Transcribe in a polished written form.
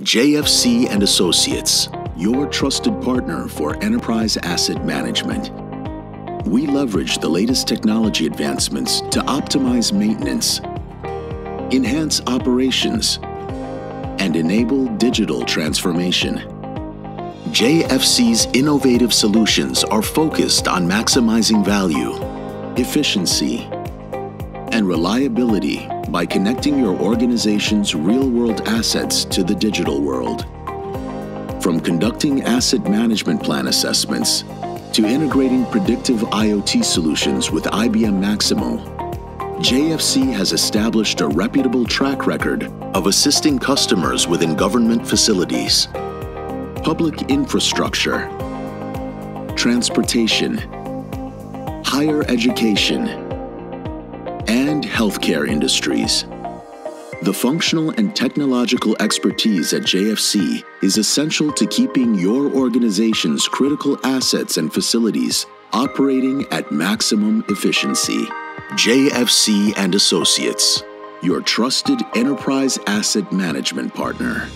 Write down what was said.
JFC and Associates, your trusted partner for enterprise asset management. We leverage the latest technology advancements to optimize maintenance, enhance operations, and enable digital transformation. JFC's innovative solutions are focused on maximizing value, efficiency, and reliability by connecting your organization's real-world assets to the digital world. From conducting asset management plan assessments to integrating predictive IoT solutions with IBM Maximo, JFC has established a reputable track record of assisting customers within government facilities, public infrastructure, transportation, higher education, and healthcare industries. The functional and technological expertise at JFC is essential to keeping your organization's critical assets and facilities operating at maximum efficiency. JFC and Associates, your trusted enterprise asset management partner.